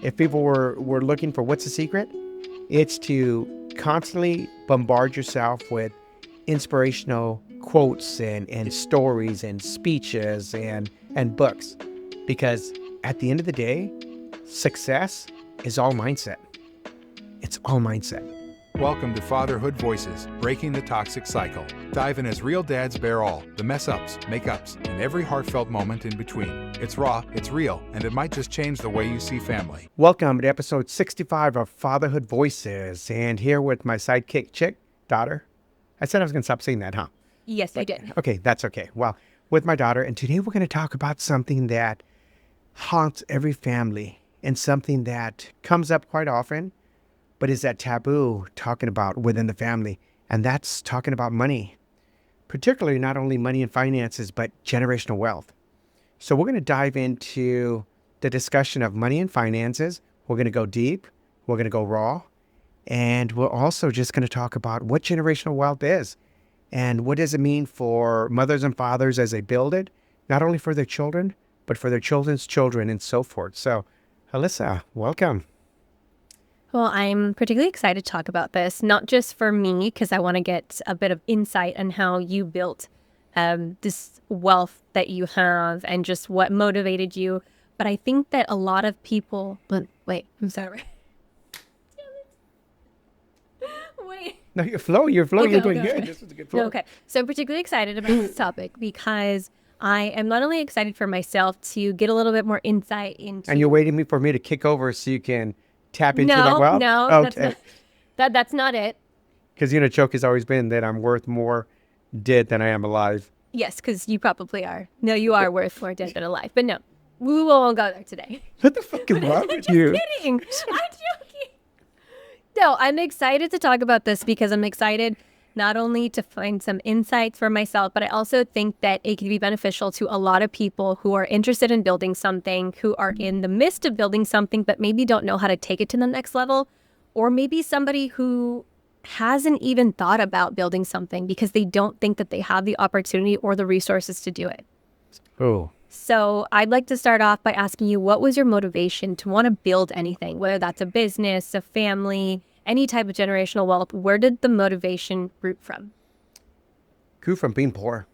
If people were looking for what's the secret, it's to constantly bombard yourself with inspirational quotes and stories and speeches and books. Because at the end of the day, success is all mindset. It's all mindset. Welcome to Fatherhood Voices, Breaking the Toxic Cycle. Dive in as real dads bear all, the mess-ups, make-ups, and every heartfelt moment in between. It's raw, it's real, and it might just change the way you see family. Welcome to episode 65 of Fatherhood Voices, and here with my sidekick, daughter. I said I was going to stop saying that, huh? Yes, I did. Okay, that's okay. Well, with my daughter, and today we're going to talk about something that haunts every family and something that comes up quite often, but is that taboo talking about within the family, and that's talking about money, particularly not only money and finances, but generational wealth. So we're going to dive into the discussion of money and finances. We're going to go deep. We're going to go raw. And we're also just going to talk about what generational wealth is and what does it mean for mothers and fathers as they build it, not only for their children, but for their children's children and so forth. So, Alyssa, welcome. Well, I'm particularly excited to talk about this, not just for me, because I want to get a bit of insight on how you built this wealth that you have and just what motivated you. But I think that a lot of people, but wait, I'm sorry. Damn it. Wait. No, you're flowing. You're doing good. Okay. This is a good flow. No, okay. So I'm particularly excited about this topic because I am not only excited for myself to get a little bit more insight into... And you're waiting for me to kick over so you can tap into that wealth? No, Okay. that's not it. Because, joke has always been that I'm worth more dead than I am alive. Yes, because you probably are. No, you are worth more dead than alive. But no, we won't go there today. What the fuck is wrong with you? Kidding. I'm joking. No, I'm excited to talk about this because I'm excited not only to find some insights for myself, but I also think that it can be beneficial to a lot of people who are interested in building something, who are in the midst of building something, but maybe don't know how to take it to the next level, or maybe somebody who hasn't even thought about building something because they don't think that they have the opportunity or the resources to do it. Oh, So I'd like to start off by asking you, what was your motivation to want to build anything, whether that's a business, a family, any type of generational wealth? Where did the motivation root from? grew from being poor.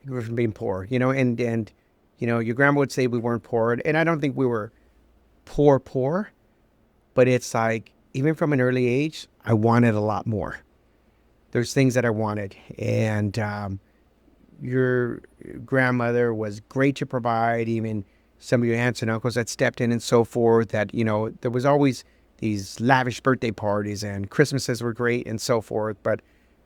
And your grandma would say we weren't poor. And I don't think we were poor, but it's like, even from an early age, I wanted a lot more. There's things that I wanted. And your grandmother was great to provide, even some of your aunts and uncles that stepped in and so forth, that, there was always these lavish birthday parties and Christmases were great and so forth, but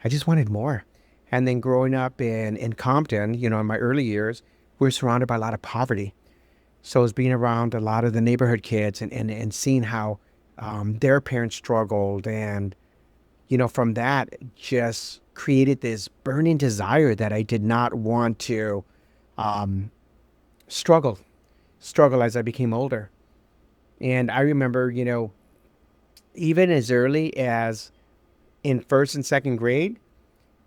I just wanted more. And then growing up in Compton, in my early years, we were surrounded by a lot of poverty. So it was being around a lot of the neighborhood kids and seeing how their parents struggled. And, from that just created this burning desire that I did not want to struggle as I became older. And I remember, even as early as in first and second grade,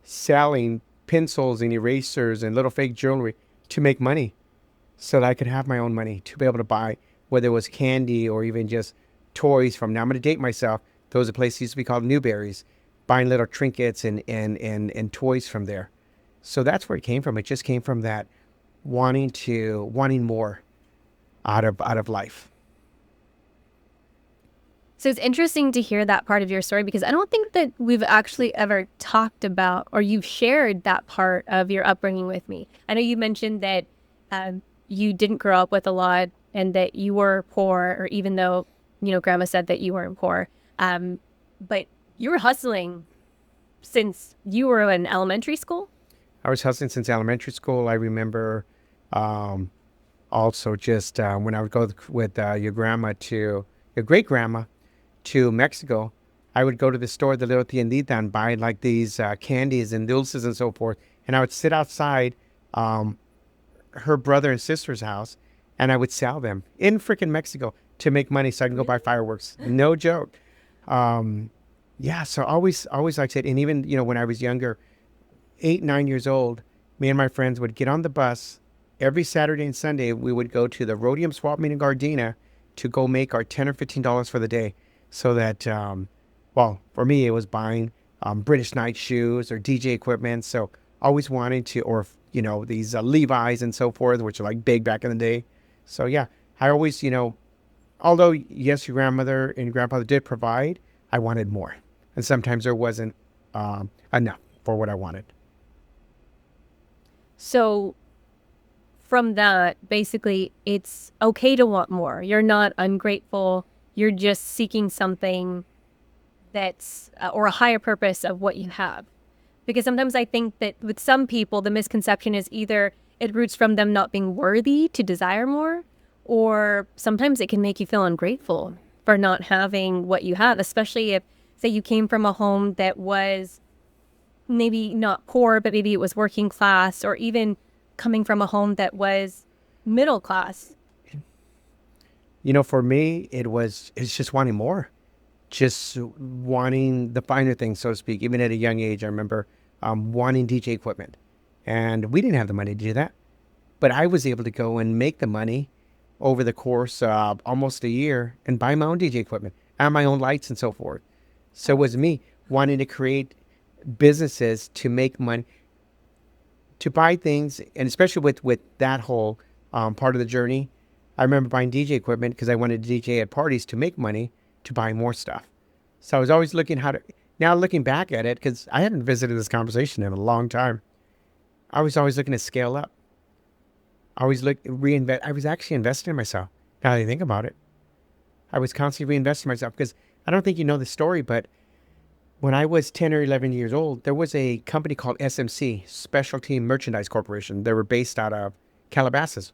selling pencils and erasers and little fake jewelry to make money so that I could have my own money to be able to buy, whether it was candy or even just toys from, now I'm going to date myself, there was a place that used to be called Newberry's, buying little trinkets and toys from there. So that's where it came from. It just came from that wanting more out of life. So it's interesting to hear that part of your story because I don't think that we've actually ever talked about or you've shared that part of your upbringing with me. I know you mentioned that you didn't grow up with a lot and that you were poor, or even though, grandma said that you weren't poor, but you were hustling since you were in elementary school? I was hustling since elementary school. I remember also just when I would go with your great grandma to Mexico, I would go to the store, the little tiendita, and buy like these candies and dulces and so forth. And I would sit outside her brother and sister's house, and I would sell them in freaking Mexico to make money so I can go buy fireworks. No joke. So always like that. And even, when I was younger, 8, 9 years old, me and my friends would get on the bus every Saturday and Sunday. We would go to the Rhodium Swap Meet in Gardena to go make our $10 or $15 for the day, so that well, for me it was buying British Knight shoes or DJ equipment. So always wanting to, or these Levi's and so forth, which are like big back in the day. So yeah, I always, although yes, your grandmother and grandfather did provide, I wanted more, and sometimes there wasn't enough for what I wanted. So from that, basically, it's okay to want more. You're not ungrateful. You're just seeking something that's, or a higher purpose of what you have. Because sometimes I think that with some people, the misconception is either it roots from them not being worthy to desire more, or sometimes it can make you feel ungrateful for not having what you have, especially if, say, you came from a home that was maybe not poor, but maybe it was working class, or even coming from a home that was middle class. For me, it's just wanting more, just wanting the finer things, so to speak. Even at a young age, I remember wanting DJ equipment, and we didn't have the money to do that, but I was able to go and make the money over the course of almost a year and buy my own DJ equipment and my own lights and so forth. So it was me wanting to create businesses to make money, to buy things, and especially with that whole part of the journey. I remember buying DJ equipment because I wanted to DJ at parties to make money to buy more stuff. So I was always looking now looking back at it, because I hadn't visited this conversation in a long time, I was always looking to scale up. I was I was actually investing in myself. Now that I think about it, I was constantly reinvesting in myself, because I don't think you know the story, but when I was 10 or 11 years old, there was a company called SMC, Specialty Merchandise Corporation. They were based out of Calabasas.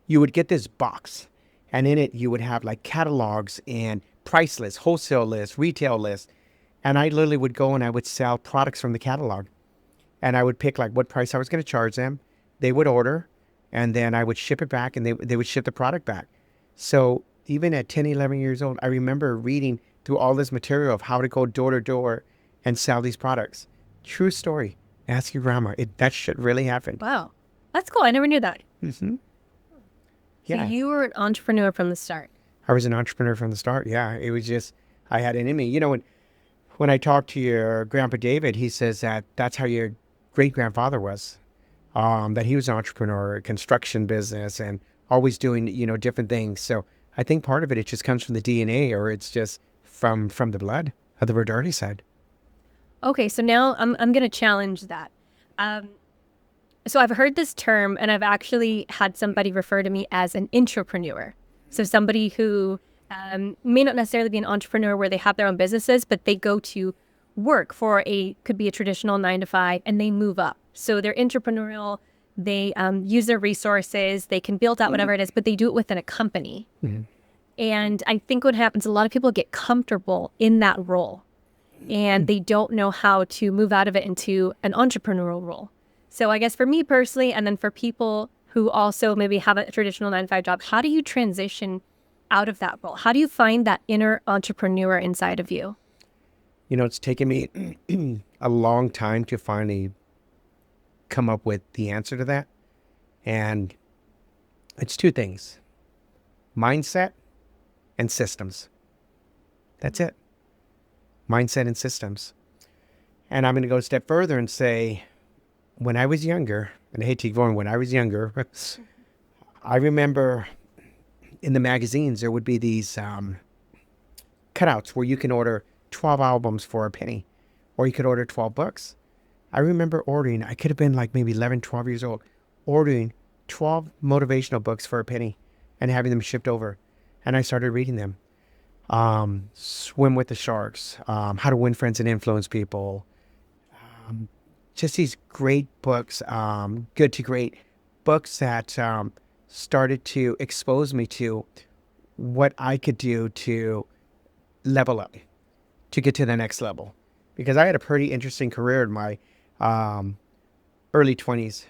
You would get this box, and in it you would have like catalogs and price lists, wholesale lists, retail lists. And I literally would go and I would sell products from the catalog. And I would pick like what price I was going to charge them. They would order, and then I would ship it back, and they would ship the product back. So even at 10, 11 years old, I remember reading through all this material of how to go door to door and sell these products. True story. Ask your grandma. That shit really happened. Wow. That's cool. I never knew that. Mm-hmm. So Yeah. you were an entrepreneur from the start. I was an entrepreneur from the start. Yeah. It was just, I had it in me. When I talked to your grandpa David, he says that's how your great grandfather was. That he was an entrepreneur, construction business, and always doing, different things. So I think part of it just comes from the DNA, or it's just from the blood of the Verdardi side. Okay, so now I'm going to challenge that. So I've heard this term, and I've actually had somebody refer to me as an intrapreneur. So somebody who may not necessarily be an entrepreneur where they have their own businesses, but they go to work for could be a traditional 9-to-5, and they move up. So they're entrepreneurial. They use their resources. They can build out whatever it is, but they do it within a company. Mm-hmm. And I think what happens, a lot of people get comfortable in that role, and they don't know how to move out of it into an entrepreneurial role. So I guess for me personally, and then for people who also maybe have a traditional 9-to-5 job, how do you transition out of that role? How do you find that inner entrepreneur inside of you? It's taken me a long time to finally come up with the answer to that. And it's two things: mindset and systems. That's it. Mindset and systems. And I'm going to go a step further and say, when I was younger, and I hate to keep going, when I was younger, I remember in the magazines, there would be these cutouts where you can order 12 albums for a penny, or you could order 12 books. I remember ordering, I could have been like maybe 11, 12 years old, ordering 12 motivational books for a penny and having them shipped over. And I started reading them. Swim with the Sharks, How to Win Friends and Influence People. Just these great books, good to great books that started to expose me to what I could do to level up, to get to the next level. Because I had a pretty interesting career in my early 20s,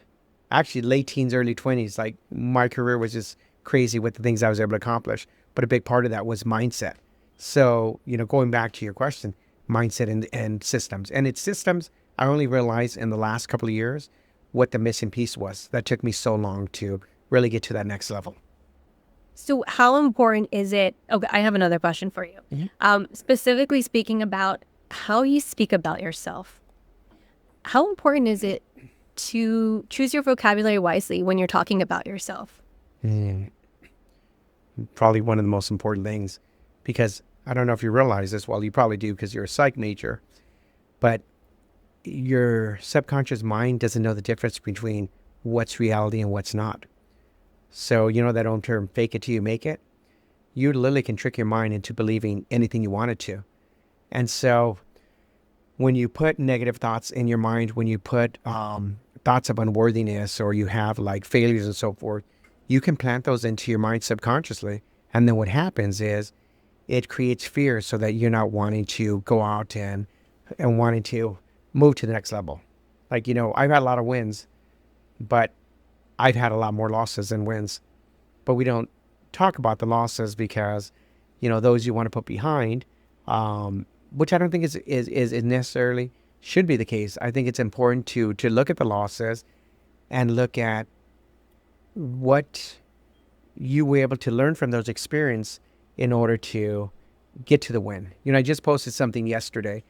actually late teens, early 20s. Like, my career was just crazy with the things I was able to accomplish. But a big part of that was mindset. So, going back to your question, mindset and systems. And it's systems, I only realized in the last couple of years what the missing piece was. That took me so long to really get to that next level. So how important is it? Okay, I have another question for you. Specifically speaking about how you speak about yourself. How important is it to choose your vocabulary wisely when you're talking about yourself? Probably one of the most important things, because I don't know if you realize this. Well, you probably do because you're a psych major, but your subconscious mind doesn't know the difference between what's reality and what's not. So you know that old term, fake it till you make it? You literally can trick your mind into believing anything you wanted to. And so when you put negative thoughts in your mind, when you put thoughts of unworthiness, or you have like failures and so forth, you can plant those into your mind subconsciously. And then what happens is it creates fear so that you're not wanting to go out and wanting to move to the next level. Like, I've had a lot of wins, but I've had a lot more losses than wins. But we don't talk about the losses because, those you want to put behind, which I don't think is necessarily should be the case. I think it's important to look at the losses and look at what you were able to learn from those experiences in order to get to the win. I just posted something yesterday,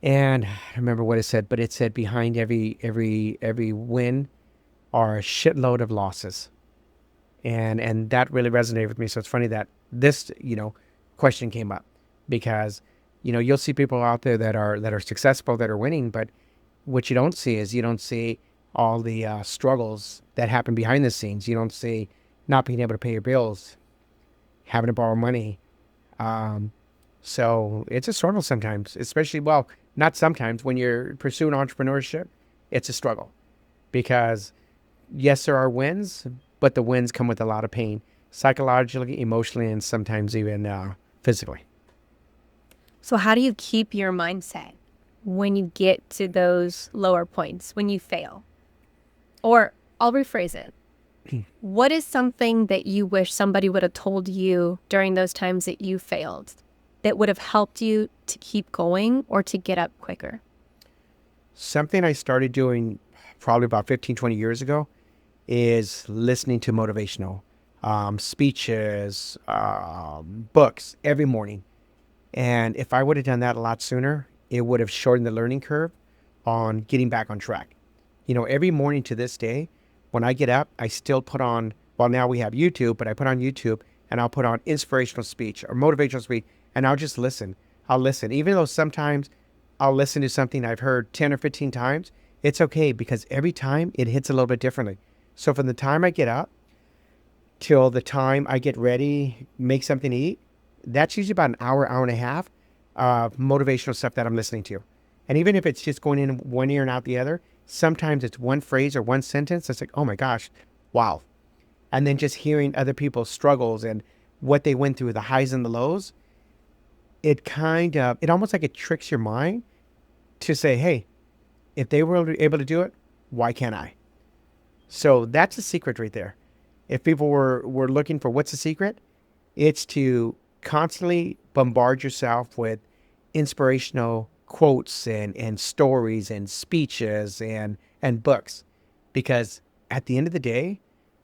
and I don't remember what it said, but it said behind every win are a shitload of losses. And that really resonated with me. So it's funny that this, question came up, because, you'll see people out there that are successful, that are winning, but what you don't see is you don't see all the struggles that happen behind the scenes. You don't see not being able to pay your bills, having to borrow money. So it's a struggle sometimes, especially, well, not sometimes, when you're pursuing entrepreneurship, it's a struggle, because yes, there are wins, but the wins come with a lot of pain, psychologically, emotionally, and sometimes even physically. So how do you keep your mindset when you get to those lower points, when you fail? Or I'll rephrase it. What is something that you wish somebody would have told you during those times that you failed that would have helped you to keep going or to get up quicker? Something I started doing probably about 15, 20 years ago is listening to motivational speeches, books every morning. And if I would have done that a lot sooner, it would have shortened the learning curve on getting back on track. Every morning to this day, when I get up, I still put on, well, now we have YouTube, but I put on YouTube and I'll put on inspirational speech or motivational speech, and I'll just listen. I'll listen. Even though sometimes I'll listen to something I've heard 10 or 15 times, it's okay, because every time it hits a little bit differently. So from the time I get up till the time I get ready, make something to eat, that's usually about an hour and a half of motivational stuff that I'm listening to. And even if it's just going in one ear and out the other, sometimes it's one phrase or one sentence that's like, oh my gosh, wow. And then just hearing other people's struggles and what they went through, the highs and the lows, it almost like it tricks your mind to say, hey, if they were able to do it, why can't I? So that's a secret right there. If people were looking for what's the secret, it's to constantly bombard yourself with inspirational quotes and stories and speeches and books. Because at the end of the day,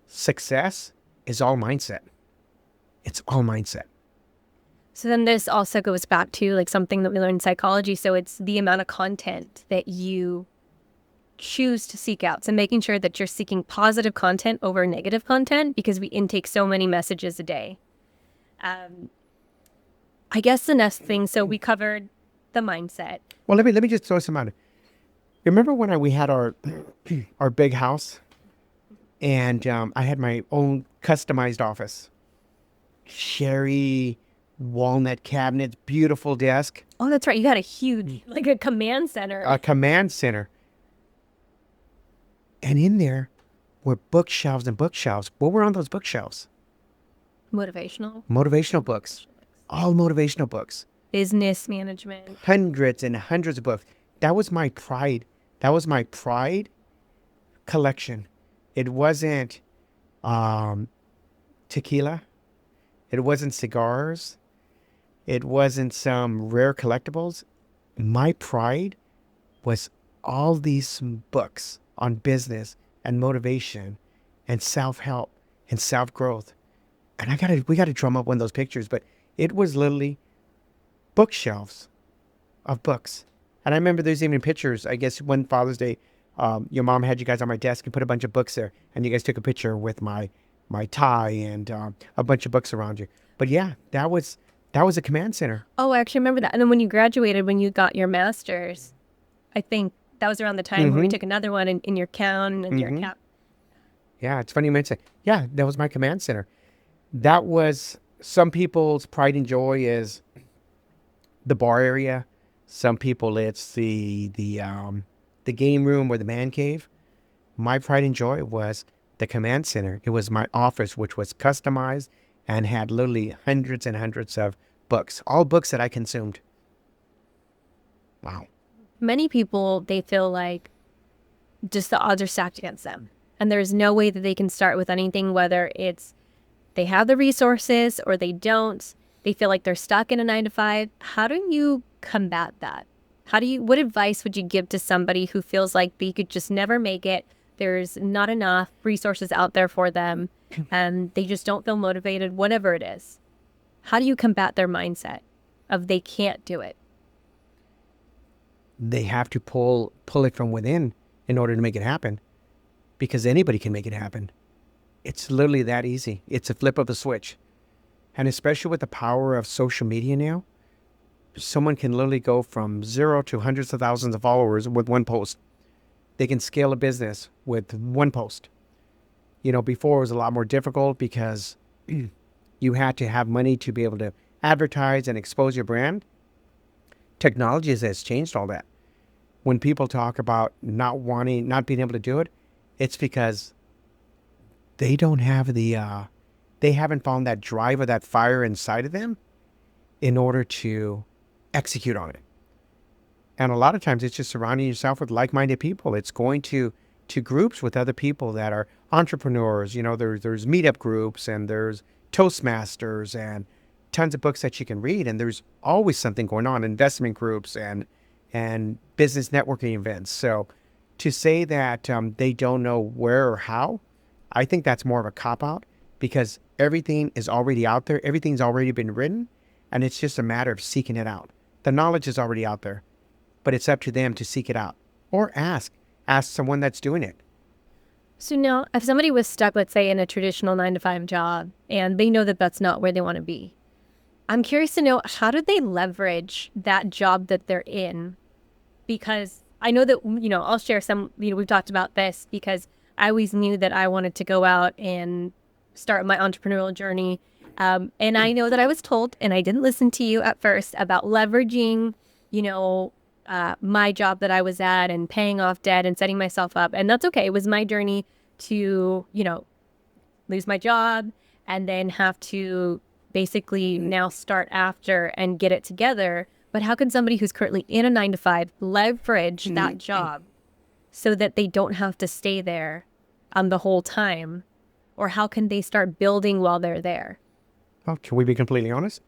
success is all mindset. It's all mindset. So then this also goes back to like something that we learned in psychology. So it's the amount of content that you choose to seek out. So making sure that you're seeking positive content over negative content, because we intake so many messages a day. I guess the next thing, so we covered the mindset. Well, let me just throw some out. Remember when we had our big house, and I had my own customized office, cherry walnut cabinets, beautiful desk. Oh, that's right. You had a huge, like a command center. A command center. And in there were bookshelves and bookshelves. What were on those bookshelves? Motivational books. All motivational books. Business management. Hundreds and hundreds of books. That was my pride. That was my pride collection. It wasn't tequila. It wasn't cigars. It wasn't some rare collectibles. My pride was all these books on business and motivation and self-help and self-growth. And we gotta drum up one of those pictures, but it was literally bookshelves of books. And I remember there's even pictures, I guess one Father's Day, your mom had you guys on my desk and put a bunch of books there, and you guys took a picture with my tie and a bunch of books around you. But yeah, that was a command center. Oh, I actually remember that. And then when you graduated, when you got your master's, I think that was around the time when we took another one in your gown and your cap. Yeah, it's funny you mention. Yeah, that was my command center. That was some people's pride and joy is the bar area. Some people it's the game room or the man cave. My pride and joy was the command center. It was my office, which was customized and had literally hundreds and hundreds of books, all books that I consumed. Wow. Many people, they feel like just the odds are stacked against them. And there's no way that they can start with anything, whether it's they have the resources or they don't. They feel like they're stuck in a 9-to-5. How do you combat that? What advice would you give to somebody who feels like they could just never make it? There's not enough resources out there for them and they just don't feel motivated, whatever it is. How do you combat their mindset of they can't do it? They have to pull it from within in order to make it happen, because anybody can make it happen. It's literally that easy. It's a flip of a switch. And especially with the power of social media now, someone can literally go from 0 to hundreds of thousands of followers with one post. They can scale a business with one post. Before it was a lot more difficult because you had to have money to be able to advertise and expose your brand. Technology has changed all that. When people talk about not being able to do it, it's because they don't have they haven't found that drive or that fire inside of them in order to execute on it. And a lot of times it's just surrounding yourself with like-minded people. It's going to groups with other people that are entrepreneurs. There's meetup groups and there's Toastmasters and tons of books that you can read. And there's always something going on, investment groups and business networking events. So to say that they don't know where or how, I think that's more of a cop-out, because everything is already out there. Everything's already been written, and it's just a matter of seeking it out. The knowledge is already out there, but it's up to them to seek it out or ask someone that's doing it. So now, if somebody was stuck, let's say, in a traditional 9-to-5 job, and they know that that's not where they want to be, I'm curious to know, how do they leverage that job that they're in? Because I know that, I'll share some, we've talked about this because I always knew that I wanted to go out and start my entrepreneurial journey. And I know that I was told, and I didn't listen to you at first, about leveraging, my job that I was at and paying off debt and setting myself up. And that's okay. It was my journey to, lose my job and then have to basically now start after and get it together. But how can somebody who's currently in a 9-to-5 leverage that job so that they don't have to stay there the whole time? Or how can they start building while they're there? Well, can we be completely honest?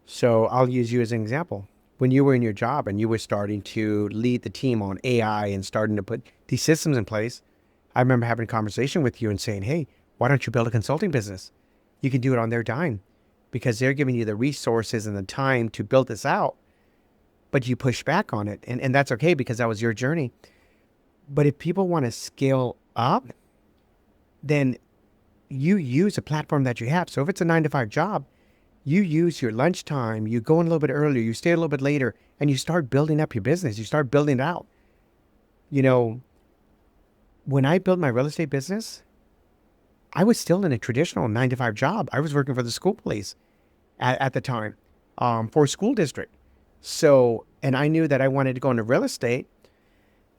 So I'll use you as an example. When you were in your job and you were starting to lead the team on AI and starting to put these systems in place, I remember having a conversation with you and saying, hey, why don't you build a consulting business? You can do it on their dime because they're giving you the resources and the time to build this out, but you push back on it. And that's okay because that was your journey. But if people want to scale up, then you use a platform that you have. So if it's a 9-to-5 job, you use your lunchtime, you go in a little bit earlier, you stay a little bit later, and you start building up your business. You start building it out. When I built my real estate business, I was still in a traditional 9-to-5 job. I was working for the school police at the time for a school district. So, and I knew that I wanted to go into real estate.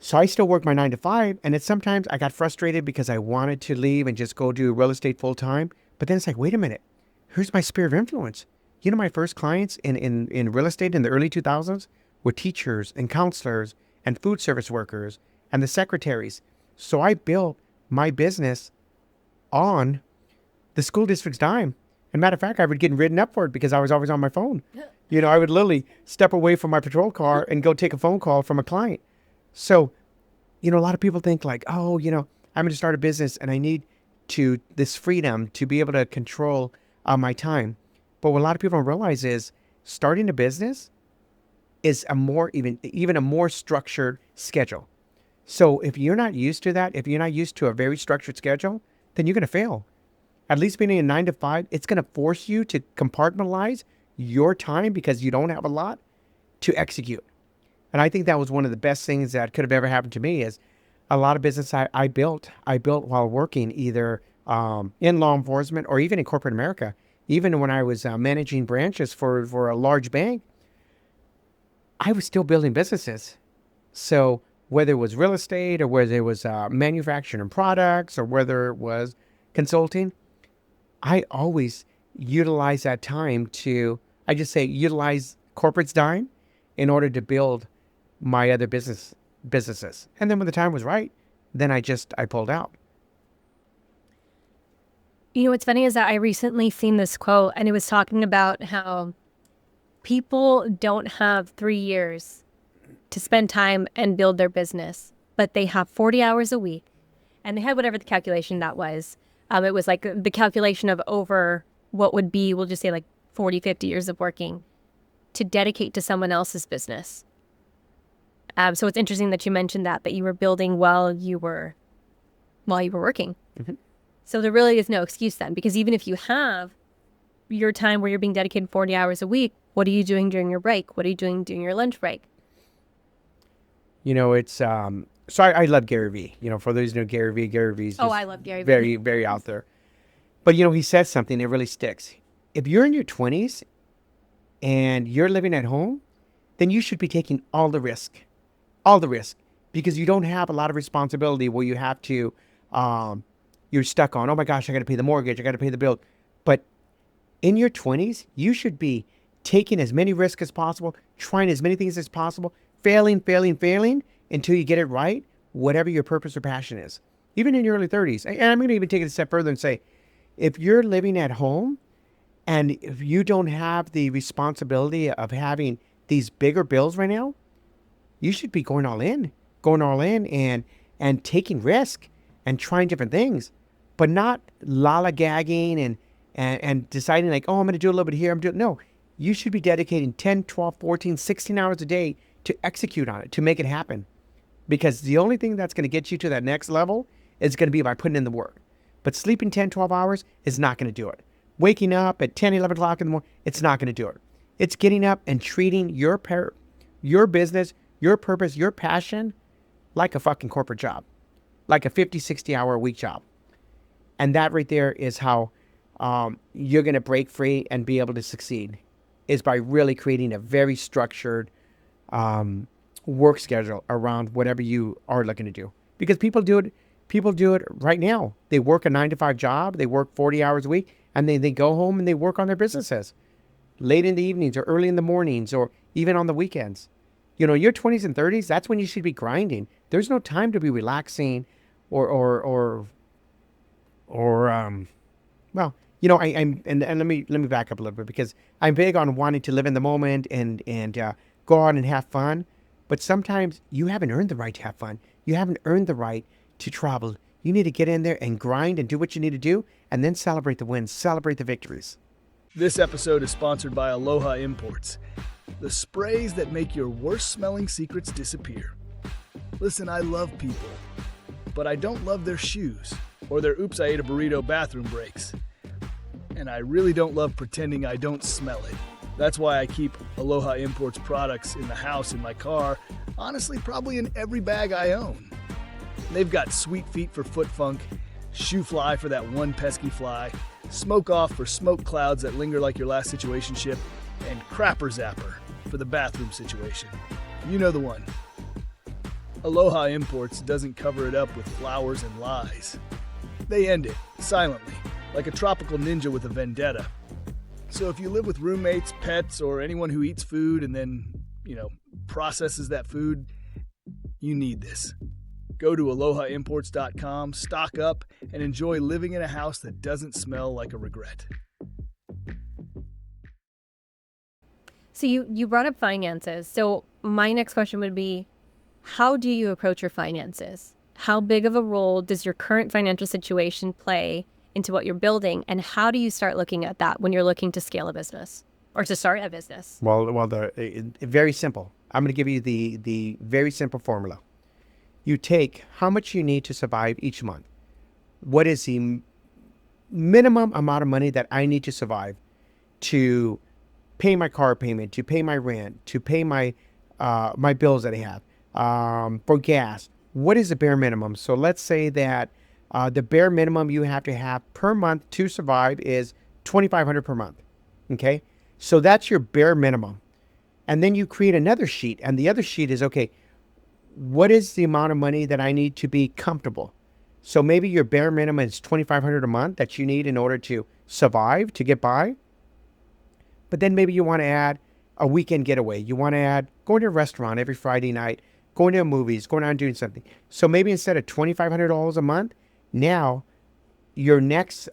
So I still worked my 9-to-5, and sometimes I got frustrated because I wanted to leave and just go do real estate full time. But then it's like, wait a minute, here's my sphere of influence. My first clients in real estate in the early 2000s were teachers and counselors and food service workers and the secretaries. So I built my business on the school district's dime. And matter of fact, I would get written up for it because I was always on my phone. I would literally step away from my patrol car and go take a phone call from a client. So, a lot of people think like, oh, I'm going to start a business and I need to this freedom to be able to control my time. But what a lot of people don't realize is starting a business is a more even a more structured schedule. So if you're not used to that, if you're not used to a very structured schedule, then you're going to fail. At least being a 9 to 5, it's going to force you to compartmentalize your time because you don't have a lot to execute. And I think that was one of the best things that could have ever happened to me is a lot of business I built while working either in law enforcement or even in corporate America. Even when I was managing branches for a large bank, I was still building businesses. So whether it was real estate or whether it was manufacturing products or whether it was consulting, I always utilize that time to, I just say, utilize corporate's dime in order to build my other businesses. And then when the time was right, then I pulled out. You know, what's funny is that I recently seen this quote and it was talking about how people don't have 3 years to spend time and build their business, but they have 40 hours a week. And they had whatever the calculation that was. It was like the calculation of over what would be, we'll just say like 40, 50 years of working to dedicate to someone else's business. So it's interesting that you mentioned that you were building while you were working. Mm-hmm. So there really is no excuse then, because even if you have your time where you're being dedicated 40 hours a week, what are you doing during your break? What are you doing during your lunch break? You know, it's, so I love Gary Vee. You know, for those who know Gary Vee's Oh, I love Gary Vee. very, very out there. But, you know, he says something that really sticks. If you're in your 20s and you're living at home, then you should be taking all the risk, because you don't have a lot of responsibility where you have to, you're stuck on, oh my gosh, I got to pay the mortgage, I got to pay the bill. But in your 20s, you should be taking as many risks as possible, trying as many things as possible, failing until you get it right, whatever your purpose or passion is. Even in your early 30s. And I'm going to even take it a step further and say, if you're living at home and if you don't have the responsibility of having these bigger bills right now, you should be going all in and taking risk and trying different things, but not lollygagging and deciding like, oh, I'm going to do a little bit here. No, you should be dedicating 10, 12, 14, 16 hours a day to execute on it, to make it happen. Because the only thing that's going to get you to that next level is going to be by putting in the work. But sleeping 10, 12 hours is not going to do it. Waking up at 10, 11 o'clock in the morning, it's not going to do it. It's getting up and treating your business, your purpose, your passion like a fucking corporate job, like a 50, 60 hour a week job. And that right there is how you're going to break free and be able to succeed, is by really creating a very structured work schedule around whatever you are looking to do. Because people do it right now. They work a 9 to 5 job, they work 40 hours a week, and they go home and they work on their businesses late in the evenings or early in the mornings or even on the weekends. You know, your 20s and 30s, that's when you should be grinding. There's no time to be relaxing or well, you know, and let me back up a little bit, because I'm big on wanting to live in the moment and go out and have fun. But sometimes you haven't earned the right to have fun. You haven't earned the right to travel. You need to get in there and grind and do what you need to do, and then celebrate the wins, celebrate the victories. This episode is sponsored by Aloha Imports, the sprays that make your worst smelling secrets disappear. Listen, I love people, but I don't love their shoes or their oops, I ate a burrito bathroom breaks. And I really don't love pretending I don't smell it. That's why I keep Aloha Imports products in the house, in my car, honestly, probably in every bag I own. They've got Sweet Feet for foot funk, Shoe Fly for that one pesky fly, Smoke Off for smoke clouds that linger like your last situationship, and Crapper Zapper for the bathroom situation. You know the one. Aloha Imports doesn't cover it up with flowers and lies. They end it, silently, like a tropical ninja with a vendetta. So if you live with roommates, pets, or anyone who eats food and then, processes that food, you need this. Go to alohaimports.com, stock up, and enjoy living in a house that doesn't smell like a regret. So you brought up finances. So my next question would be, how do you approach your finances? how big of a role does your current financial situation play into what you're building? And how do you start looking at that when you're looking to scale a business or to start a business? Very simple. I'm going to give you the very simple formula. You take how much you need to survive each month. What is the minimum amount of money that I need to survive to pay my car payment, to pay my rent, to pay my my bills that I have, for gas? What is the bare minimum? So let's say that the bare minimum you have to have per month to survive is $2,500 per month. Okay, so that's your bare minimum. And then you create another sheet, and the other sheet is, okay, what is the amount of money that I need to be comfortable? So maybe your bare minimum is $2,500 a month that you need in order to survive, to get by. But then maybe you want to add a weekend getaway. You want to add going to a restaurant every Friday night, going to movies, going out and doing something. So maybe instead of $2,500 a month, now your next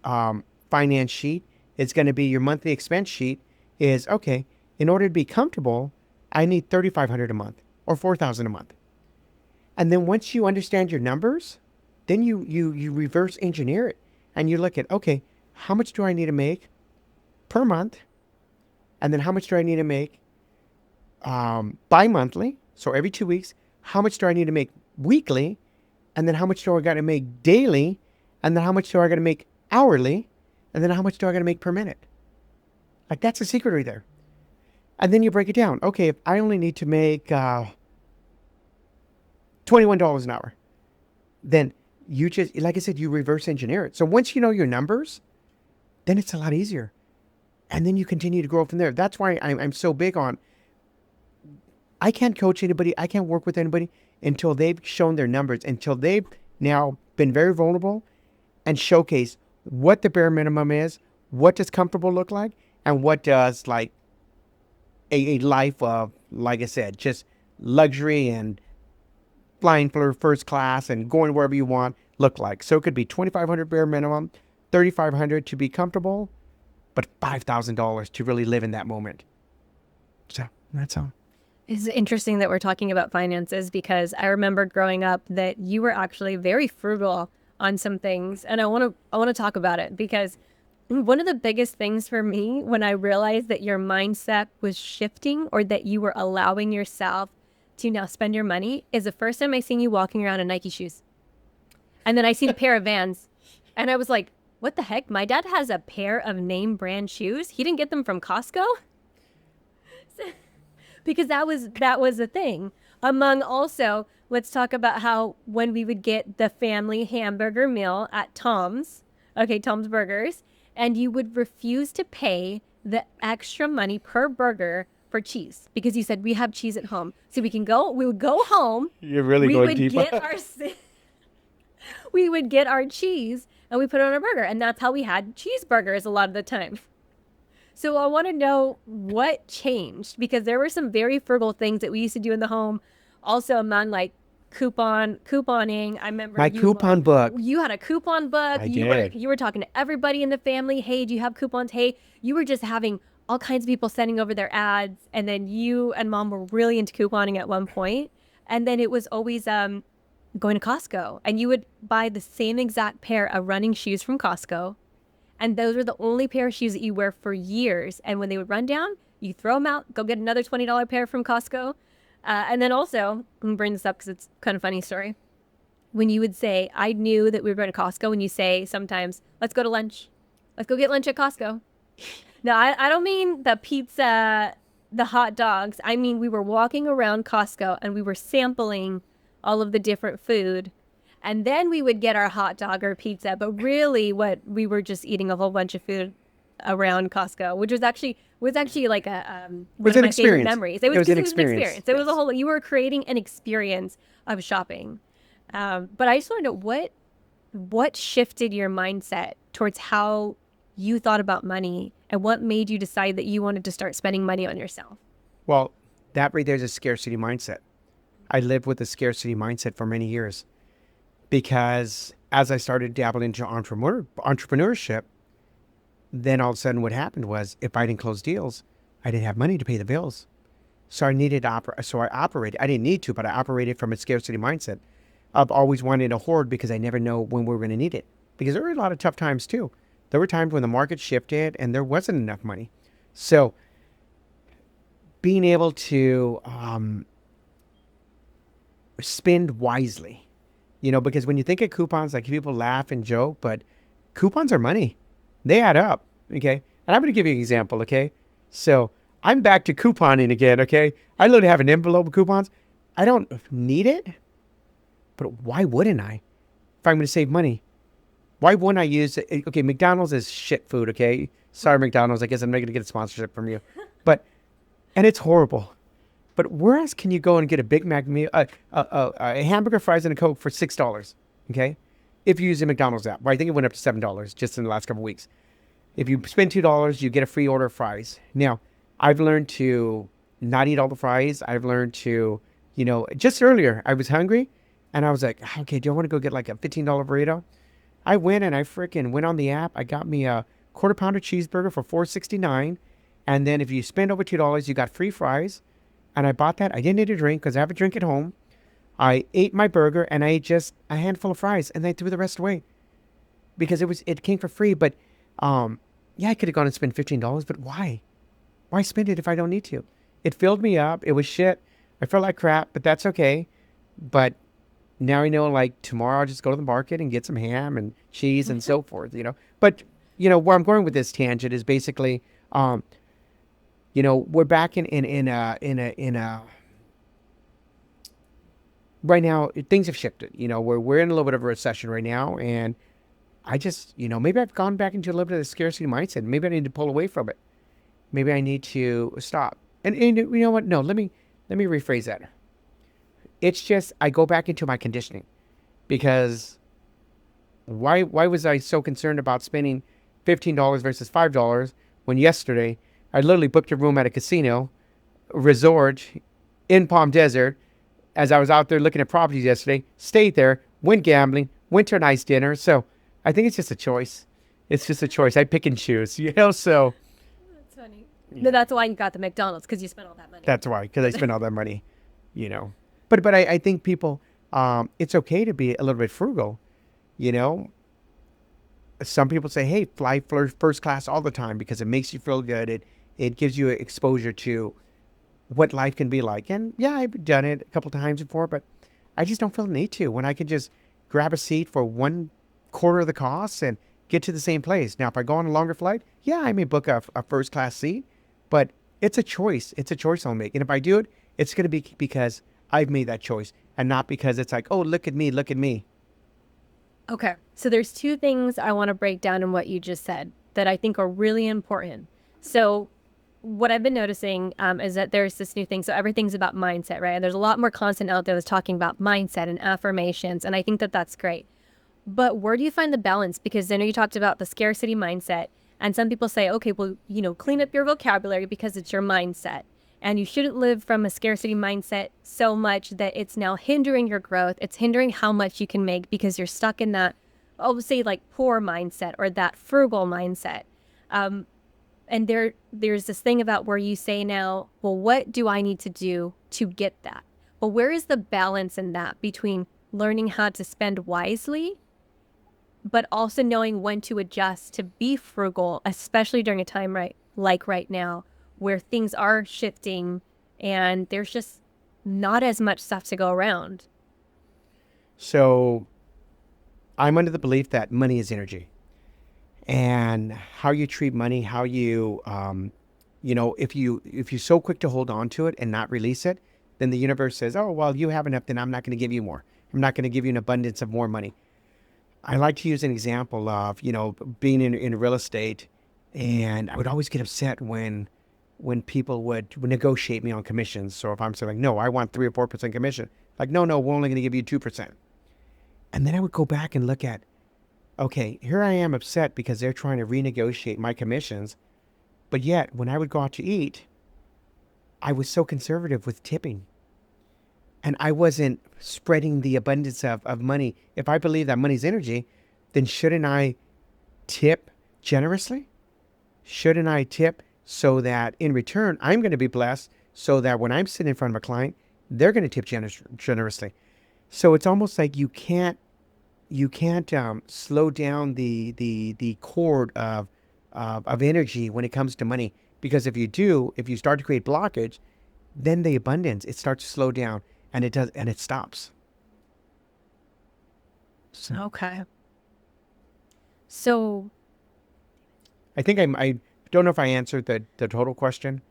finance sheet is going to be your monthly expense sheet is, okay, in order to be comfortable, I need $3,500 a month or $4,000 a month. And then once you understand your numbers, then you reverse engineer it and you look at, okay, how much do I need to make per month? And then how much do I need to make bi-monthly? So every 2 weeks. How much do I need to make weekly? And then how much do I got to make daily? And then how much do I got to make hourly? And then how much do I got to make per minute? Like, that's the secret right there. And then you break it down. Okay, if I only need to make $21 an hour, then you just, like I said, you reverse engineer it. So once you know your numbers, then it's a lot easier. And then you continue to grow from there. That's why I'm so big on, I can't coach anybody, I can't work with anybody until they've shown their numbers, until they've now been very vulnerable and showcase what the bare minimum is, what does comfortable look like, and what does like a life of, like I said, just luxury and flying for first class and going wherever you want look like. So it could be $2,500 bare minimum, $3,500 to be comfortable, but $5,000 to really live in that moment. So that's all. It's interesting that we're talking about finances because I remember growing up that you were actually very frugal on some things, and I want to talk about it because one of the biggest things for me when I realized that your mindset was shifting or that you were allowing yourself to now spend your money is the first time I seen you walking around in Nike shoes. And then I seen a pair of Vans and I was like, what the heck? My dad has a pair of name brand shoes. He didn't get them from Costco. Because that was the thing. Among also, let's talk about how when we would get the family hamburger meal at Tom's, Tom's Burgers, and you would refuse to pay the extra money per burger for cheese because you said we have cheese at home, so we would go home. You're really going deep. We would get our cheese and we put it on a burger, and that's how we had cheeseburgers a lot of the time. So I want to know what changed, because there were some very frugal things that we used to do in the home. Also, among like couponing. I remember my coupon book. You had a coupon book. You were talking to everybody in the family. Hey, do you have coupons? Hey, you were just having all kinds of people sending over their ads, and then you and mom were really into couponing at one point. And then it was always going to Costco, and you would buy the same exact pair of running shoes from Costco. And those were the only pair of shoes that you wear for years. And when they would run down, you throw them out, go get another $20 pair from Costco. And then also, I'm going to bring this up because it's kind of a funny story. When you would say, I knew that we were going to Costco, when you say sometimes, let's go to lunch. Let's go get lunch at Costco. No, I don't mean the pizza, the hot dogs. I mean, we were walking around Costco and we were sampling all of the different food. And then we would get our hot dog or pizza, but really we were just eating a whole bunch of food around Costco, which was actually like one of my favorite memories. It was an experience. It was a whole, you were creating an experience of shopping. But I just want to know what shifted your mindset towards how you thought about money, and what made you decide that you wanted to start spending money on yourself? Well, that right there is a scarcity mindset. I lived with a scarcity mindset for many years. Because as I started dabbling into entrepreneurship, then all of a sudden what happened was if I didn't close deals, I didn't have money to pay the bills. So I needed to operate. So I operated. I didn't need to, but I operated from a scarcity mindset. of always wanting to hoard because I never know when we're going to need it. Because there were a lot of tough times too. There were times when the market shifted and there wasn't enough money. So being able to spend wisely, because when you think of coupons, like people laugh and joke, but coupons are money. They add up. Okay. And I'm going to give you an example. Okay. So I'm back to couponing again. Okay. I literally have an envelope of coupons. I don't need it, but why wouldn't I? If I'm going to save money, why wouldn't I use it? Okay. McDonald's is shit food. Okay. Sorry, McDonald's. I guess I'm not going to get a sponsorship from you, and it's horrible. But where else can you go and get a Big Mac meal, a hamburger, fries, and a Coke for $6? Okay, if you use the McDonald's app, well, I think it went up to $7 just in the last couple of weeks. If you spend $2, you get a free order of fries. Now, I've learned to not eat all the fries. I've learned to, just earlier I was hungry, and I was like, okay, do I want to go get like a $15 burrito? I went and I freaking went on the app. I got me a quarter pounder cheeseburger for $4.69, and then if you spend over $2, you got free fries. And I bought that. I didn't need a drink because I have a drink at home. I ate my burger and I ate just a handful of fries and then threw the rest away because it came for free. But I could have gone and spent $15, but why? Why spend it if I don't need to? It filled me up. It was shit. I felt like crap, but that's okay. But now I know, like, tomorrow I'll just go to the market and get some ham and cheese and so forth, But, where I'm going with this tangent is basically, we're back in a right now, things have shifted. We're in a little bit of a recession right now, and I just, maybe I've gone back into a little bit of the scarcity mindset. Maybe I need to pull away from it. Maybe I need to stop. And you know what? No, let me rephrase that. It's just I go back into my conditioning, because why was I so concerned about spending $15 versus $5 when yesterday I literally booked a room at a casino resort in Palm Desert as I was out there looking at properties yesterday, stayed there, went gambling, went to a nice dinner. So I think it's just a choice. It's just a choice. I pick and choose, so. That's funny. No, that's why you got the McDonald's, because you spent all that money. That's why, because I spent all that money, But I think people, it's okay to be a little bit frugal, Some people say, hey, fly first class all the time because it makes you feel good. It gives you exposure to what life can be like. And yeah, I've done it a couple times before, but I just don't feel the need to when I could just grab a seat for 1/4 of the cost and get to the same place. Now, if I go on a longer flight, yeah, I may book a first class seat, but it's a choice. It's a choice I'll make. And if I do it, it's going to be because I've made that choice and not because it's like, oh, look at me, look at me. Okay. So there's two things I want to break down in what you just said that I think are really important. So what I've been noticing is that there's this new thing. So everything's about mindset, right? And there's a lot more content out there that's talking about mindset and affirmations. And I think that that's great. But where do you find the balance? Because I know you talked about the scarcity mindset. And some people say, okay, well, clean up your vocabulary because it's your mindset. And you shouldn't live from a scarcity mindset so much that it's now hindering your growth. It's hindering how much you can make because you're stuck in that, I'll say, like, poor mindset or that frugal mindset. And there's this thing about where you say now, well, what do I need to do to get that? Well, where is the balance in that between learning how to spend wisely, but also knowing when to adjust to be frugal, especially during a time like right now, where things are shifting and there's just not as much stuff to go around? So I'm under the belief that money is energy. And how you treat money, how you, if you're so quick to hold on to it and not release it, then the universe says, oh, well, you have enough, then I'm not going to give you more. I'm not going to give you an abundance of more money. I like to use an example of, being in real estate, and I would always get upset when people would negotiate me on commissions. So if I'm saying, like, no, I want 3 or 4% commission, like, no, we're only going to give you 2%. And then I would go back and look at, okay, here I am upset because they're trying to renegotiate my commissions. But yet, when I would go out to eat, I was so conservative with tipping. And I wasn't spreading the abundance of money. If I believe that money's energy, then shouldn't I tip generously? Shouldn't I tip so that in return, I'm going to be blessed, so that when I'm sitting in front of a client, they're going to tip generously? So it's almost like you can't slow down the chord of energy when it comes to money, because if you start to create blockage, then the abundance, it starts to slow down, and it stops. So Okay. So, I think I don't know if I answered the total question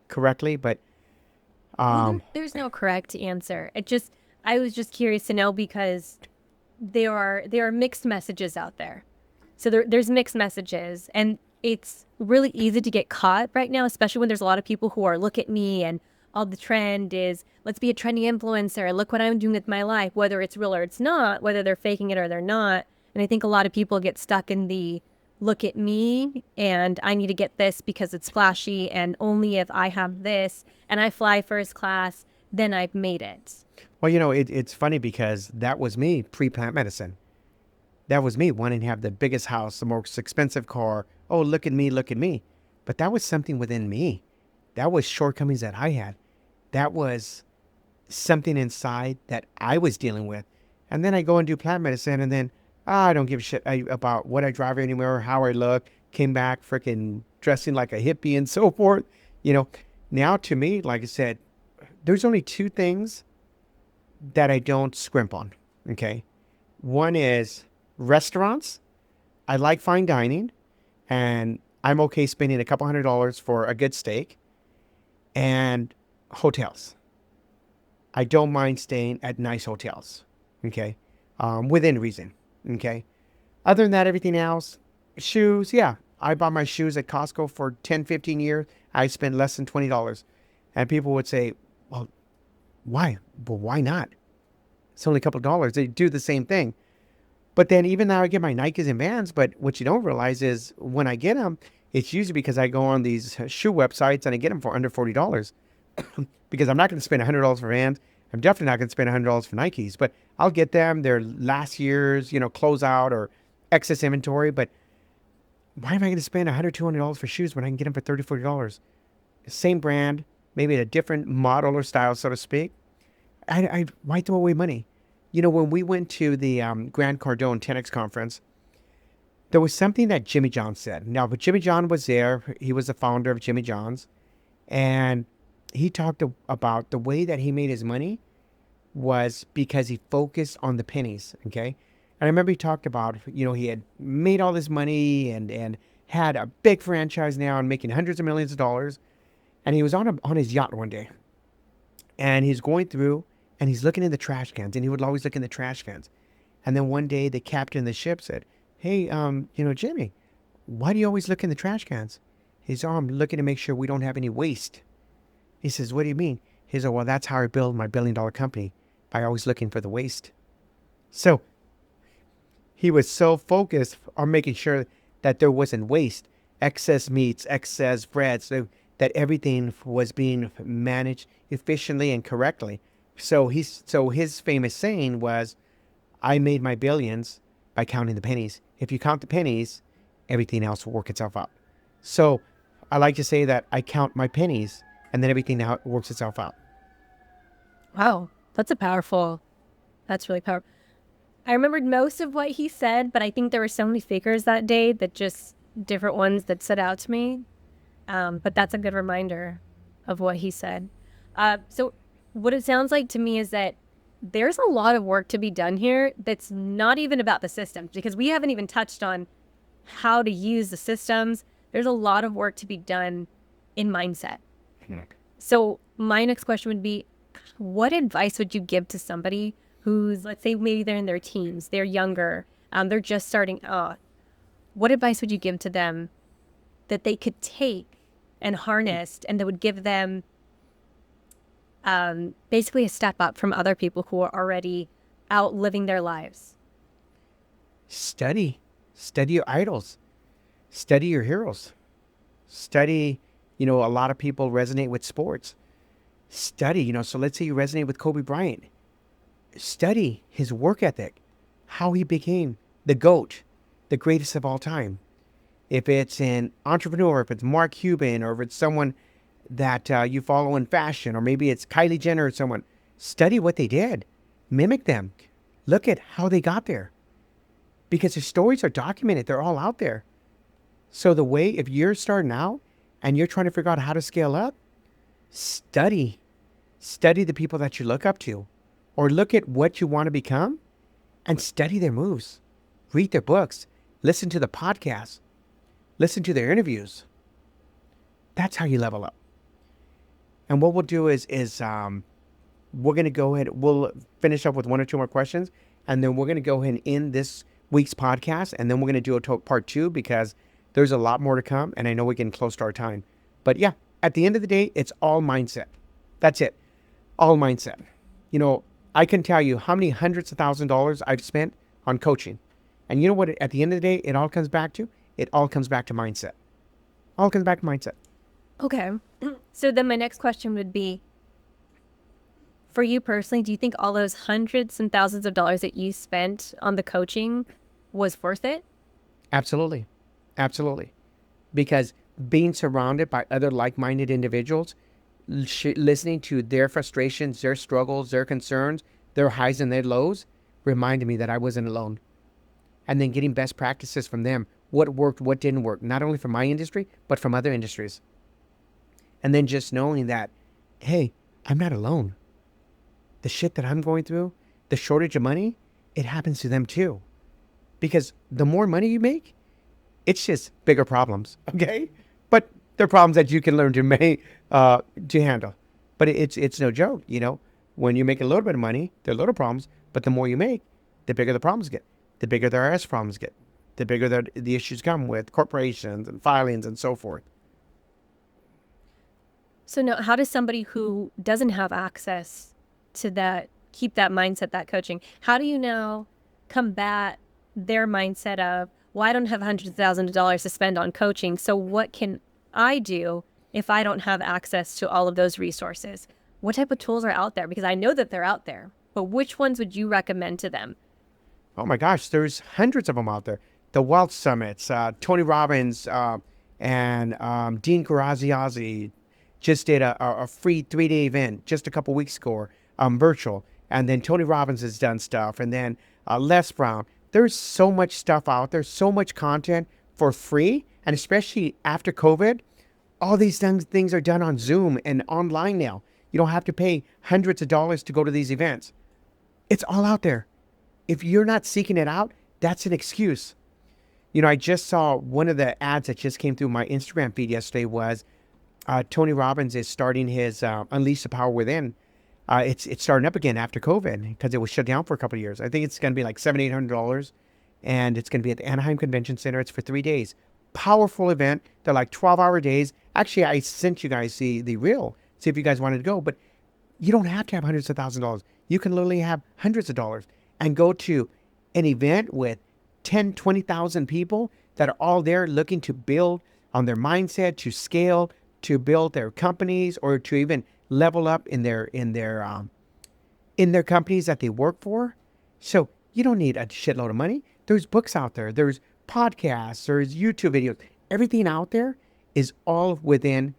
correctly, but well, um there's no correct answer. I was just curious to know because there are mixed messages out there. So there's mixed messages, and it's really easy to get caught right now, especially when there's a lot of people who are look at me and all the trend is let's be a trendy influencer. Look what I'm doing with my life, whether it's real or it's not, whether they're faking it or they're not. And I think a lot of people get stuck in the look at me and I need to get this because it's flashy and only if I have this and I fly first class, then I've made it. well, it's funny because that was me pre-plant medicine. That was me wanting to have the biggest house, the most expensive car. Oh, look at me, look at me. But that was something within me. That was shortcomings that I had. That was something inside that I was dealing with. And then I go and do plant medicine, and then I don't give a shit about what I drive anywhere, how I look. Came back freaking dressing like a hippie and so forth. You know, now to me, like I said, there's only two things that I don't scrimp on. Okay. One is restaurants. I like fine dining, and I'm okay spending a couple $100s for a good steak, and hotels. I don't mind staying at nice hotels. Okay. Within reason. Okay. Other than that, everything else, shoes. Yeah. I bought my shoes at Costco for 10, 15 years. I spent less than $20. And people would say, well, why? Well, why not? It's only a couple of dollars. They do the same thing. But then even now I get my Nikes and Vans, but what you don't realize is when I get them, it's usually because I go on these shoe websites and I get them for under $40 because I'm not going to spend $100 for Vans. I'm definitely not going to spend $100 for Nikes, but I'll get them. They're last year's, closeout or excess inventory. But why am I going to spend $100, $200 for shoes when I can get them for $30, $40? Same brand, maybe a different model or style, so to speak. Why throw away money? When we went to the Grant Cardone 10X conference, there was something that Jimmy John said. Now, but Jimmy John was there. He was the founder of Jimmy John's. And he talked about the way that he made his money was because he focused on the pennies. Okay. And I remember he talked about, he had made all this money and had a big franchise now and making hundreds of millions of dollars. And he was on his yacht one day. And he's going through and he's looking in the trash cans, and he would always look in the trash cans. And then one day the captain of the ship said, hey, Jimmy, why do you always look in the trash cans? He said, oh, I'm looking to make sure we don't have any waste. He says, what do you mean? He said, well, that's how I build my billion-dollar company, by always looking for the waste. So he was so focused on making sure that there wasn't waste, excess meats, excess bread, so that everything was being managed efficiently and correctly. So his famous saying was, I made my billions by counting the pennies. If you count the pennies, everything else will work itself out. So I like to say that I count my pennies and then everything now works itself out. Wow, that's really powerful. I remembered most of what he said, but I think there were so many fakers that day that just different ones that stood out to me. But that's a good reminder of what he said. So what it sounds like to me is that there's a lot of work to be done here that's not even about the systems, because we haven't even touched on how to use the systems. There's a lot of work to be done in mindset. So my next question would be, what advice would you give to somebody who's, let's say maybe they're in their teens, they're younger, they're just starting out. What advice would you give to them that they could take and harness and that would give them basically a step up from other people who are already out living their lives? Study your idols, study your heroes, study, a lot of people resonate with sports. Study, so let's say you resonate with Kobe Bryant. Study his work ethic, how he became the GOAT, the greatest of all time. If it's an entrepreneur, if it's Mark Cuban, or if it's someone that you follow in fashion, or maybe it's Kylie Jenner or someone, study what they did. Mimic them. Look at how they got there. Because their stories are documented. They're all out there. So the way, if you're starting out and you're trying to figure out how to scale up, study. Study the people that you look up to. Or look at what you want to become and study their moves. Read their books. Listen to the podcasts. Listen to their interviews. That's how you level up. And what we'll do is we're going to go ahead. We'll finish up with one or two more questions. And then we're going to go ahead and end this week's podcast. And then we're going to do a part 2 because there's a lot more to come. And I know we're getting close to our time. But yeah, at the end of the day, it's all mindset. That's it. All mindset. You know, I can tell you how many hundreds of thousands of dollars I've spent on coaching. And you know what? At the end of the day, it all comes back to? It all comes back to mindset. All comes back to mindset. Okay. So then my next question would be, for you personally, do you think all those hundreds and thousands of dollars that you spent on the coaching was worth it? Absolutely. Absolutely. Because being surrounded by other like-minded individuals, listening to their frustrations, their struggles, their concerns, their highs and their lows, reminded me that I wasn't alone. And then getting best practices from them, what worked, what didn't work, not only from my industry, but from other industries. And then just knowing that, hey, I'm not alone. The shit that I'm going through, the shortage of money, it happens to them too. Because the more money you make, it's just bigger problems, okay? But they're problems that you can learn to handle. But it's no joke, you know. When you make a little bit of money, they're little problems, but the more you make, the bigger the problems get. The bigger the IRS problems get. The bigger the issues come with corporations and filings and so forth. So now, how does somebody who doesn't have access to that, keep that mindset, that coaching, how do you now combat their mindset of, well, I don't have hundreds of thousands of dollars to spend on coaching, so what can I do if I don't have access to all of those resources? What type of tools are out there? Because I know that they're out there, but which ones would you recommend to them? Oh my gosh, there's hundreds of them out there. The Wealth Summits, Tony Robbins and Dean Graziosi just did a free 3-day event just a couple weeks ago, virtual. And then Tony Robbins has done stuff. And then Les Brown. There's so much stuff out there, so much content for free. And especially after COVID, all these things are done on Zoom and online now. You don't have to pay hundreds of dollars to go to these events. It's all out there. If you're not seeking it out, that's an excuse. You know, I just saw one of the ads that just came through my Instagram feed yesterday was Tony Robbins is starting his Unleash the Power Within. It's starting up again after COVID because it was shut down for a couple of years. I think it's going to be like $700-800, and it's going to be at the Anaheim Convention Center. It's for 3 days. Powerful event. They're like 12-hour days. Actually, I sent you guys the reel, see if you guys wanted to go. But you don't have to have hundreds of thousands of dollars. You can literally have hundreds of dollars and go to an event with 10, 20,000 people that are all there looking to build on their mindset, to scale, to build their companies, or to even level up in their companies that they work for. So you don't need a shitload of money. There's books out there. There's podcasts. There's YouTube videos. Everything out there is all within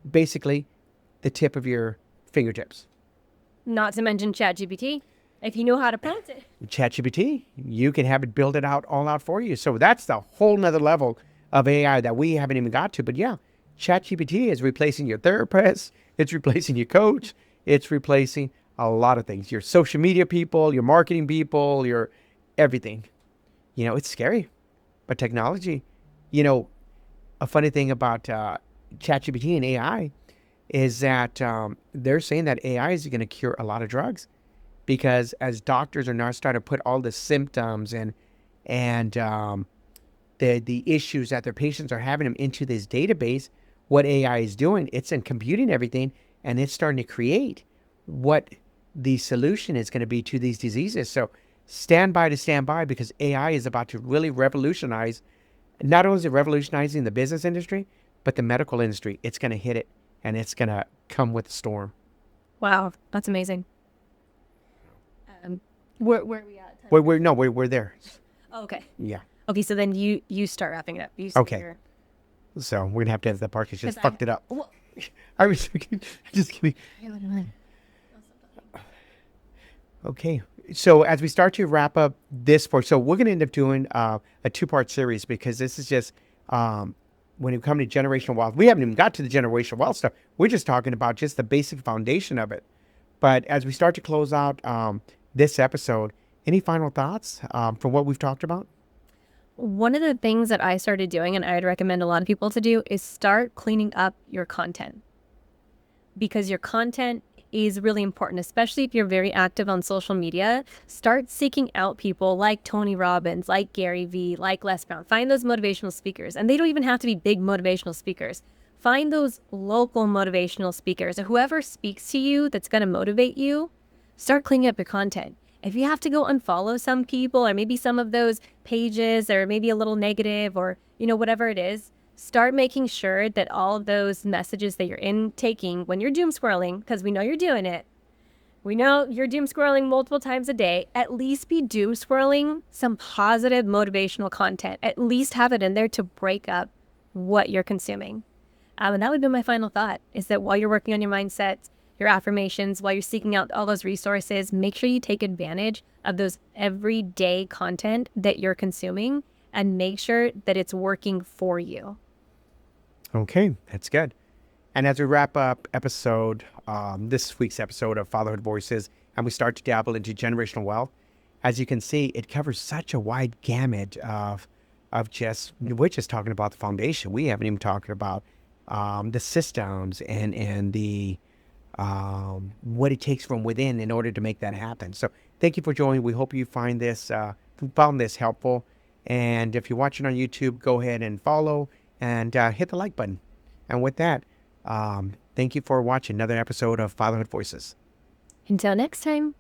basically the tip of your fingertips. Not to mention ChatGPT, if you know how to prompt it. ChatGPT, you can have it build it out all out for you. So that's the whole nother level of AI that we haven't even got to. But yeah, ChatGPT is replacing your therapist. It's replacing your coach. It's replacing a lot of things. Your social media people, your marketing people, your everything. You know, it's scary. But technology, you know, a funny thing about ChatGPT and AI is that they're saying that AI is going to cure a lot of drugs. Because as doctors are now starting to put all the symptoms and the issues that their patients are having them into this database, what AI is doing, it's in computing everything, and it's starting to create what the solution is going to be to these diseases. So stand by because AI is about to really revolutionize. Not only is it revolutionizing the business industry, but the medical industry. It's going to hit it, and it's going to come with a storm. Wow, that's amazing. Where are we at? We're there. Oh, okay. Yeah. Okay, so then you start wrapping it up. Okay. So we're gonna have to edit that part because just fucked it up. Well, I was just kidding. Okay. So as we start to wrap up this part, so we're going to end up doing a two-part series because this is just when it comes to generational wealth. We haven't even got to the generational wealth stuff. We're just talking about just the basic foundation of it. But as we start to close out this episode, any final thoughts from what we've talked about? One of the things that I started doing, and I would recommend a lot of people to do, is start cleaning up your content. Because your content is really important, especially if you're very active on social media. Start seeking out people like Tony Robbins, like Gary Vee, like Les Brown. Find those motivational speakers, and they don't even have to be big motivational speakers. Find those local motivational speakers, or whoever speaks to you that's going to motivate you. Start cleaning up your content. If you have to go unfollow some people, or maybe some of those pages, or maybe a little negative, or whatever it is, start making sure that all of those messages that you're intaking when you're doom scrolling, because we know you're doing it. We know you're doom scrolling multiple times a day. At least be doom scrolling some positive motivational content. At least have it in there to break up what you're consuming. And that would be my final thought, is that while you're working on your mindset, your affirmations, while you're seeking out all those resources, make sure you take advantage of those everyday content that you're consuming and make sure that it's working for you. Okay, that's good. And as we wrap up this week's episode of Fatherhood Voices, and we start to dabble into generational wealth, as you can see, it covers such a wide gamut of just, we're just talking about the foundation. We haven't even talked about the systems and the what it takes from within in order to make that happen. So thank you for joining. We hope you found this helpful. And if you're watching on YouTube, go ahead and follow and hit the like button. And with that, thank you for watching another episode of Fatherhood Voices. Until next time.